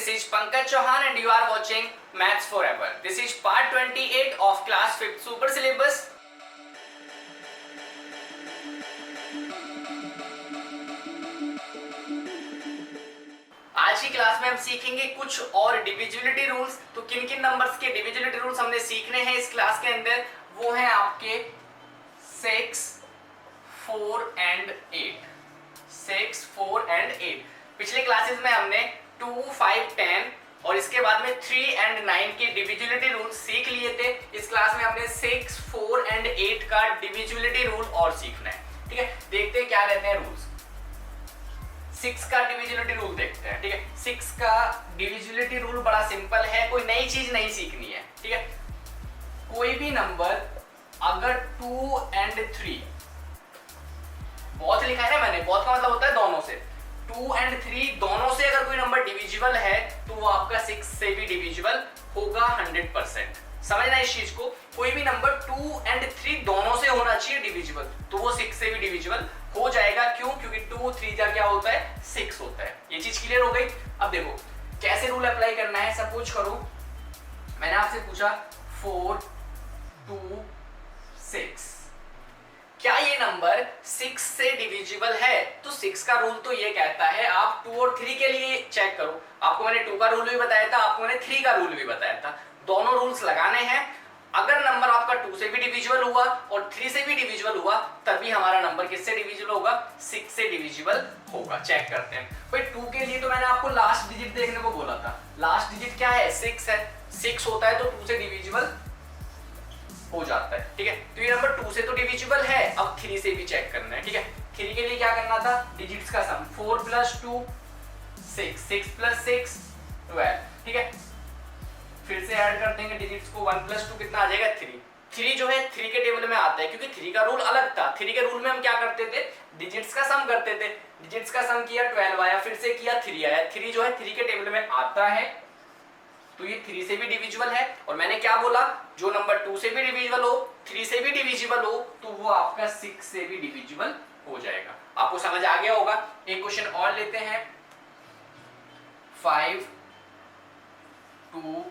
this is Pankaj Chauhan and you are watching Maths Forever. This is part 28 of class 5th super syllabus. आज की class में हम सीखेंगे कुछ और डिविजिबिलिटी रूल्स। तो किन किन नंबर्स के डिविजिबिलिटी रूल्स हमने सीखने हैं इस क्लास के अंदर, वो हैं आपके 6, 4 and 8। 6, 4 and 8। पिछले क्लासेस में हमने 2, 5, 10 और इसके बाद में 3 and 9 के डिविजिबिलिटी रूल्स सीख लिए थे। इस क्लास में हमने 6, 4 and 8 का डिविजिबिलिटी रूल और सीखना है। ठीक है, देखते हैं क्या रहते हैं रूल्स। 6 का डिविजिबिलिटी रूल देखते हैं। ठीक है, 6 का डिविजिबिलिटी रूल बड़ा सिंपल है, कोई नई चीज नहीं सीखनी है। ठीक है, कोई भी नंबर अगर 2 and 3, बहुत लिखा है ना मैंने, बहुत का मतलब होता है दोनों से, 2 and 3 दोनों से अगर कोई नंबर डिविजिबल है तो वो आपका 6 से भी डिविजिबल होगा 100%। समझना इस चीज को, कोई भी नंबर 2 and 3 दोनों से होना चाहिए डिविजिबल, तो वो 6 से भी डिविजिबल हो जाएगा। क्यों? क्योंकि 2, 3 का क्या होता है, 6 होता है। ये चीज क्लियर हो गई। अब देखो कैसे रूल अप्लाई करना है। सपोज करो मैंने आपसे पूछा 4, 2, 6, क्या ये नंबर 6 से डिविजिबल है? तो 6 का रूल तो ये कहता है, आप 2 और 3 के लिए चेक करो। आपको मैंने 2 का रूल भी बताया था, आपको मैंने 3 का रूल भी बताया था। दोनों रूल्स लगाने हैं। अगर नंबर आपका 2 से भी डिविजिबल हुआ और 3 से भी डिविजिबल हुआ, तभी हमारा नंबर किससे डिविजिबल होगा, 6 से डिविजिबल होगा। चेक करते हैं भाई। 2 के लिए तो मैंने आपको लास्ट डिजिट देखने को बोला था। लास्ट डिजिट क्या है, 6 है। 6 होता है तो 2 से डिविजिबल हो जाता है। ठीक है, तो ये नंबर 2 से तो डिविजिबल है। अब 3 से भी चेक करना है। ठीक है, 3 के लिए क्या करना था, डिजिट्स का सम 4 + 2 6, 6 + 6 12। ठीक है, फिर से ऐड कर देंगे डिजिट्स को, 1 + 2 कितना आ जाएगा, 3। 3 जो है 3 के टेबल में आता है, क्योंकि 3 का रूल अलग था। 3 के रूल में हम क्या करते थे, डिजिट्स का सम करते थे। डिजिट्स का सम किया 12 आया, फिर से किया 3 आया। 3 जो है 3 के टेबल में आता है, तो ये 3 से भी डिविजिबल है। और मैंने क्या बोला, जो नंबर 2 से भी डिविजिबल हो, 3 से भी डिविजिबल हो, तो वो आपका 6 से भी डिविजिबल हो जाएगा। आपको समझ आ गया होगा। एक क्वेश्चन और लेते हैं, 5, 2,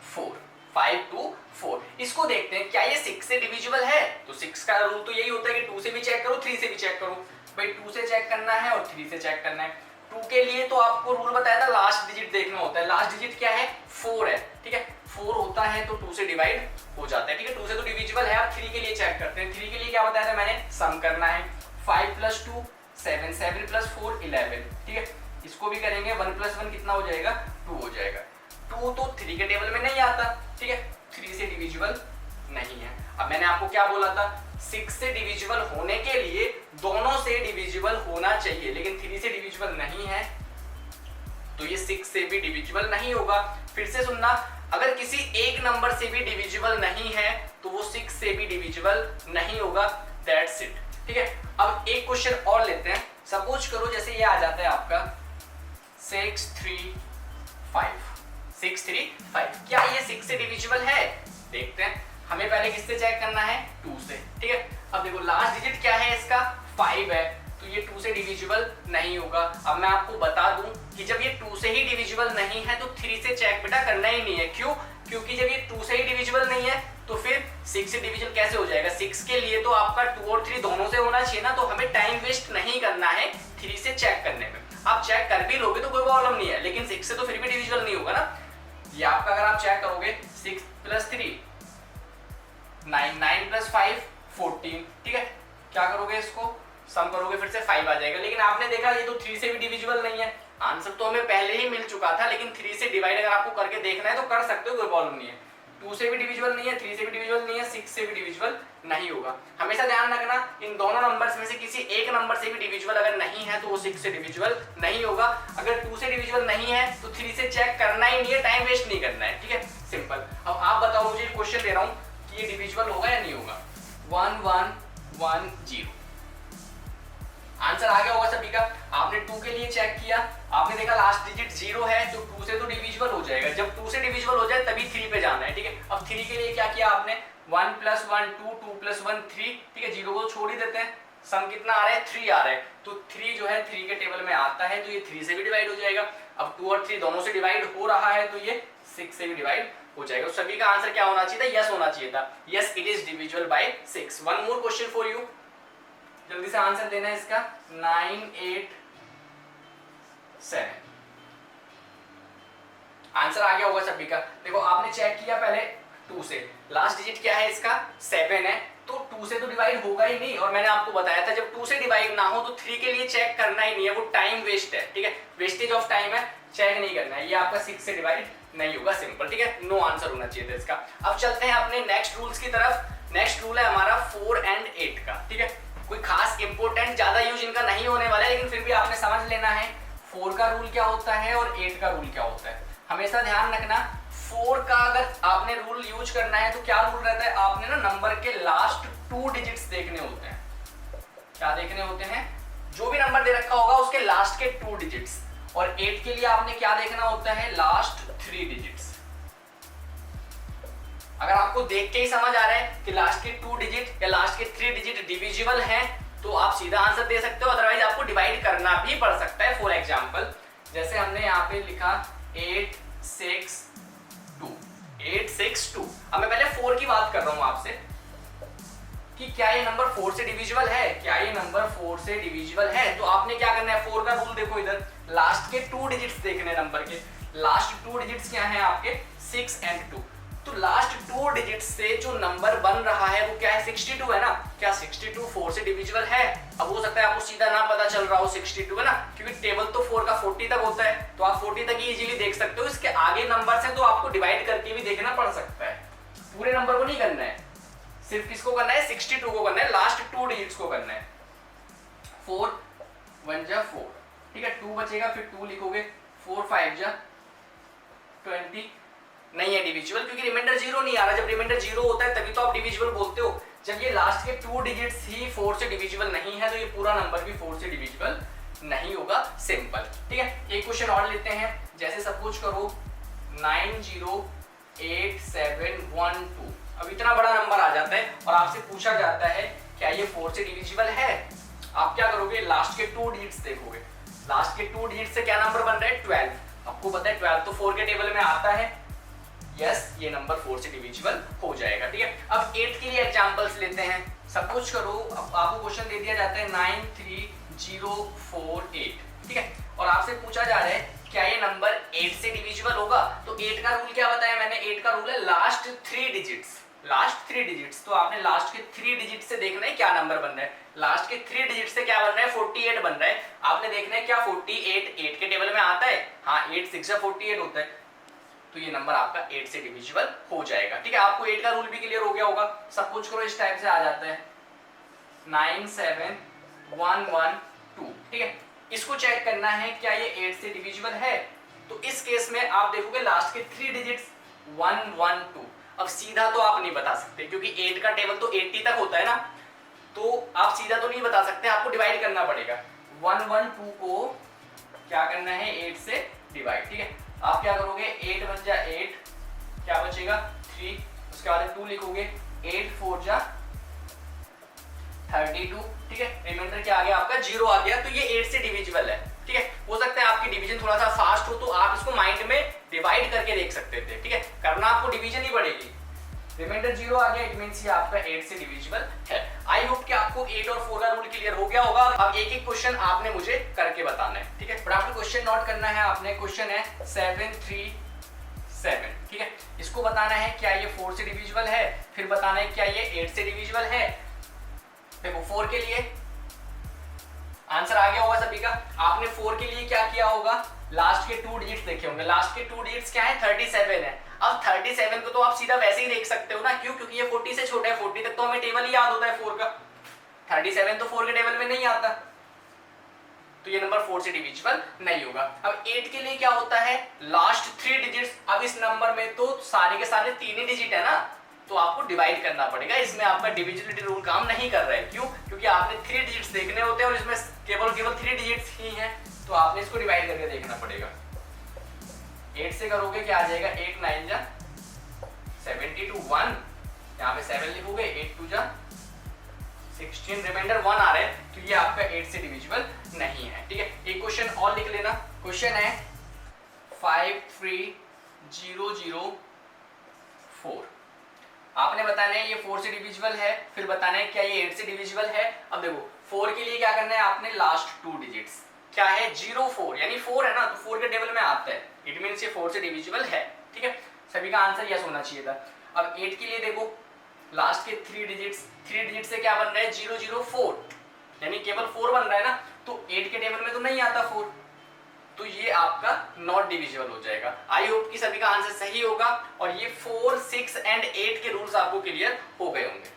4। 5, 2, 4 इसको देखते हैं, क्या ये 6 से डिविजिबल है? तो 6 का रूल तो यही होता है कि 2 से भी चेक करो, 3 से भी चेक करो। भाई 2 से चेक करना है और 3 से चेक करना है। 2 के लिए तो आपको रूल बताया था, लास्ट डिजिट देखना होता है। लास्ट डिजिट क्या है, 4 है। ठीक है, 4 होता है तो 2 से डिवाइड हो जाता है। ठीक है, 2 से तो डिविजिबल है। अब 3 के लिए चेक करते हैं। 3 के लिए क्या बताया था मैंने, सम करना है। 5 + 2 7, 7 + 4 11। ठीक है, इसको भी करेंगे, 1 + 1 कितना हो जाएगा, 2 हो जाएगा। 2 तो 3 के टेबल में नहीं आता। ठीक है, 3 से डिविजिबल नहीं है। अब मैंने आपको क्या बोला था, 6 से डिविजिबल होने के लिए दोनों से डिविजिबल होना चाहिए, लेकिन 3 से डिविजिबल नहीं है, तो ये 6 से भी डिविजिबल नहीं होगा। फिर से सुनना, अगर किसी एक नंबर से भी डिविजिबल नहीं है तो वो 6 से भी डिविजिबल नहीं होगा। That's it. ठीक है, अब एक क्वेश्चन और लेते हैं। सपोज करो जैसे ये आ जाता है आपका 6, 3, 5। 6, 3, 5, क्या ये 6 से डिविजिबल है? देखते हैं। हमें पहले किससे चेक करना है, 2 से। ठीक है, अब देखो लास्ट डिजिट क्या है इसका, 5 है, तो ये 2 से डिविजिबल नहीं होगा। अब मैं आपको बता दूं कि जब ये 2 से ही डिविजिबल नहीं है तो 3 से चेक बेटा करना ही नहीं है। क्यों? क्योंकि जब ये 2 से ही डिविजिबल नहीं है तो फिर 6 से डिविजिबल कैसे हो जाएगा। 6 के लिए तो आपका 2 और 3 दोनों से होना चाहिए ना, तो हमें टाइम वेस्ट नहीं करना है 3 से चेक करने में। आप चेक कर भी लोगे तो कोई प्रॉब्लम नहीं है, लेकिन 6 से तो फिर भी डिविजिबल नहीं होगा ना। ये आपका अगर आप चेक करोगे 6 + 3 9, 9 + 5 14। ठीक है, क्या करोगे, इसको सम करोगे, फिर से 5 आ जाएगा। लेकिन आपने देखा ये तो 3 से भी डिविजिबल नहीं है। आंसर तो हमें पहले ही मिल चुका था, लेकिन 3 से डिवाइड अगर आपको करके देखना है तो कर सकते हो, कोई प्रॉब्लम नहीं है। 2 से भी डिविजिबल नहीं है, 3 से भी डिविजिबल नहीं है, 6 से भी डिविजिबल नहीं होगा। हमेशा ध्यान रखना, इन दोनों नंबर्स में से किसी एक नंबर से भी डिविजिबल अगर नहीं है तो वो 6 से डिविजिबल नहीं होगा। अगर 2 से डिविजिबल नहीं है तो 3 से चेक करना ही नहीं है, टाइम वेस्ट नहीं करना है। ठीक है, सिंपल। अब आप बताओ, मुझे क्वेश्चन दे रहा हूं कि ये डिविजिबल होगा या नहीं होगा। 1, 1, 1 0। आंसर आ गया होगा सभी का। आपने 2 के लिए चेक किया, आपने देखा लास्ट डिजिट 0 है, तो 2 से तो डिविजिबल हो जाएगा। जब 2 से डिविजिबल हो जाए तभी 3 पे जाना है। ठीक है, अब 3 के लिए क्या किया आपने, 1 + 1 2, 2 + 1 3। ठीक है, 0 को छोड़ ही देते हैं, सम कितना आ रहा है 3 आ रहा है, तो 3 जो है 3 के टेबल में आता है तो ये 3 से भी डिवाइड हो जाएगा। अब 2 और 3 दोनों से डिवाइड हो रहा है तो ये 6 से भी डिवाइड हो जाएगा। तो सभी का आंसर क्या होना चाहिए था, यस होना चाहिए था। Yes it is divisible by 6। One more question for you, जल्दी से आंसर देना है इसका। 987 आंसर आ गया होगा सभी का। देखो आपने चेक किया पहले 2 से, लास्ट डिजिट क्या है इसका 7 है, तो 2 से तो डिवाइड होगा ही नहीं। और मैंने आपको बताया था जब 2 से डिवाइड ना हो तो 3 के लिए चेक करना ही नहीं है, वो टाइम वेस्ट है, ठीक है, वेस्टेज ऑफ टाइम है, चेक नहीं करना है। ये आपका 6 से डिवाइड नहीं होगा, सिंपल, ठीक है, नो आंसर होना चाहिए था इसका। अब चलते हैं अपने नेक्स्ट रूल्स की तरफ। नेक्स्ट रूल है हमारा 4 and 8 का, ठीक है, कोई खास इंपोर्टेंट ज्यादा यूज इनका नहीं होने वाला है, लेकिन फिर भी आपने समझ लेना है 4 का रूल क्या होता है और 8 का रूल क्या होता है। हमेशा ध्यान रखना 4 का अगर आपने रूल यूज करना है तो क्या रूल रहता है, आपने ना नंबर के लास्ट 2 डिजिट्स देखने होते हैं। क्या देखने होते हैं, जो भी नंबर दे रखा होगा उसके लास्ट के 2 डिजिट्स। और 8 के लिए आपने क्या देखना होता है, लास्ट 3 डिजिट्स। अगर आपको देख के ही समझ आ रहा है कि लास्ट के 2 डिजिट या लास्ट के 3 डिजिट डिविजिबल हैं तो आप सीधा आंसर दे सकते हो, अदरवाइज आपको डिवाइड करना भी पड़ सकता है। फॉर एग्जांपल जैसे हमने यहाँ पे लिखा 862। अब मैं पहले 4 की बात कर रहा हूं आपसे कि क्या ये नंबर 4 से डिविजिबल है, क्या ये नंबर 4 से डिविजिबल है। तो आपने क्या करना है, 4 का रूल देखो, इधर लास्ट के 2 डिजिट्स देखने नंबर के। लास्ट 2 डिजिट्स क्या हैं आपके 6 and 2। तो लास्ट 2 डिजिट्स से जो नंबर बन रहा है वो क्या है 62 है ना। क्या 62 4 से डिविजिबल है। अब हो सकता है आपको सीधा ना पता चल रहा हो 62 है ना, क्योंकि टेबल तो 4 का 40 तक होता है, तो आप 40 तक ही इजीली देख सकते हो। इसके आगे नंबर से तो आपको डिवाइड करके भी देखना पड़ सकता है, पूरे नंबर को नहीं करना है, सिर्फ किसको करना है 62 को करना है, लास्ट 2 डिजिट्स को करना है। 4 1 जा 4, ठीक है, 2 बचेगा, फिर 2 लिखोगे, 4 5 जा 20। नहीं है डिविजिबल क्योंकि रिमाइंडर 0 नहीं आ रहा। जब रिमाइंडर 0 होता है तभी तो आप डिविजिबल बोलते हो। जब ये लास्ट के 2 डिजिट्स ही 4 से डिविजिबल नहीं है तो ये पूरा नंबर भी 4 से डिविजिबल नहीं होगा, सिंपल, ठीक है। एक क्वेश्चन और लेते हैं, जैसे सपोज करो 908712। अब इतना बड़ा नंबर आ जाता है और आपसे पूछा जाता है क्या ये 4 से डिविजिबल है। आप क्या करोगे, लास्ट के 2 डिजिट्स देखोगे। लास्ट के 2 डिजिट से क्या नंबर बन रहा है 12। आपको पता है 12 तो 4 के टेबल में आता है, यस ये नंबर 4 से डिविजिबल हो जाएगा, ठीक है। अब 8 के लिए एग्जांपल्स लेते हैं। सपोज करो आपको क्वेश्चन दे दिया जाता है 93048, ठीक है, और आपसे पूछा जा रहा है क्या ये नंबर 8 से डिविजिबल होगा। तो 8 का रूल क्या बताया मैंने, 8 का रूल है लास्ट 3 डिजिट्स। लास्ट 3 डिजिट्स, तो आपने लास्ट के 3 डिजिट से देखना है क्या नंबर बन रहा है। लास्ट के 3 डिजिट से क्या बन रहा है 48 बन रहा है। आपने देखना है क्या 48 8 के टेबल में आता है, हाँ 8 6 48 होता है, तो ये नंबर आपका 8 से डिविजिबल हो जाएगा, ठीक है। आपको 8 का रूल भी क्लियर हो गया होगा। सब कुछ करो इस टाइप से आ जाता है 97112, ठीक है। इसको चेक करना है क्या ये 8 से डिविजिबल है। तो इस केस में आप देखोगे लास्ट के 3 डिजिट्स 112। अब सीधा तो आप नहीं बता सकते क्योंकि 8 का टेबल तो 80 तक होता है ना, तो आप सीधा तो नहीं बता सकते, आपको डिवाइड करना पड़ेगा। 112 को क्या करना है 8 से डिवाइड, ठीक है। आप क्या करोगे 8 1 जा 8, क्या बचेगा 3, उसके बाद 2 लिखोगे, 8 4 जा 32, ठीक है। रिमाइंडर क्या आ गया आपका 0 आ गया, तो ये 8 से डिविजिबल है, ठीक है। हो सकता है आपकी डिवीजन थोड़ा सा फास्ट हो तो आप इसको माइंड में डिवाइड करके देख सकते थे, ठीक है, करना आपको डिवीजन ही पड़ेगी। रिमाइंडर 0 आ गया, इट मींस ये आपका 8 से डिविजिबल है। आई होप कि आपको 8 और 4 का रूल क्लियर हो गया होगा। अब एक एक क्वेश्चन आपने मुझे करके बताना है, ठीक है। फटाफट क्वेश्चन नोट करना है आपने। क्वेश्चन है 737, ठीक है। इसको बताना है क्या ये 4 से डिविजिबल है, फिर बताना है क्या ये 8 से डिविजिबल है। देखो 4 के लिए आंसर आ गया होगा सभी का। आपने 4 के लिए क्या किया होगा, लास्ट के 2 डिजिट्स देखे होंगे। लास्ट के 2 डिजिट्स क्या है 37 है। अब 37 को तो आप सीधा वैसे ही देख सकते हो ना, क्यों, क्योंकि ये 40 से छोटा है। 40 तक तो हमें टेबल ही याद होता है 4 का, 37 तो 4 के टेबल में नहीं आता, तो ये नंबर 4 से डिविजिबल नहीं होगा। अब 8 के लिए क्या होता है, लास्ट 3 डिजिट्स। अब इस नंबर में तो सारे के सारे 3 ही डिजिट है ना, तो आपको डिवाइड करना पड़ेगा। इसमें आपका डिविजिबिलिटी रूल काम नहीं कर रहा है, क्यों, क्योंकि आपने 3 डिजिट्स देखने होते हैं और इसमें केवल 3 डिजिट्स ही हैं, तो आपने इसको डिवाइड करके देखना पड़ेगा। 8 से करोगे क्या आ जाएगा, 8 9 जा 72 1, यहाँ पे 7 लिखोगे, 8 2 जा 16 रिमाइंडर 1 आ रहा है, तो ये आपका 8 से डिविजिबल नहीं है। ठीक है, एक क्वेश्चन और लिख लेना। क्वेश्चन है 53004। आपने बताना है ये 4 से डिविजिबल है, फिर बताना है क्या ये 8 से डिविजिबल है। अब देखो 4 के लिए क्या करना है आपने, लास्ट 2 डिजिट्स क्या है 04, यानी 4 है ना, तो 4 के टेबल में आता है, इट मींस ये 4 से डिविजिबल है। ठीक है, सभी का आंसर यस होना चाहिए था। अब 8 के लिए देखो लास्ट के 3 डिजिट से क्या बन रहा है 004, यानी केवल 4 बन रहा है ना, तो 8 के टेबल में तो नहीं आता 4, तो ये आपका नॉट डिविजिबल हो जाएगा। आई होप कि सभी का आंसर सही होगा और ये 4, 6 एंड 8 के रूल्स आपको क्लियर हो गए होंगे।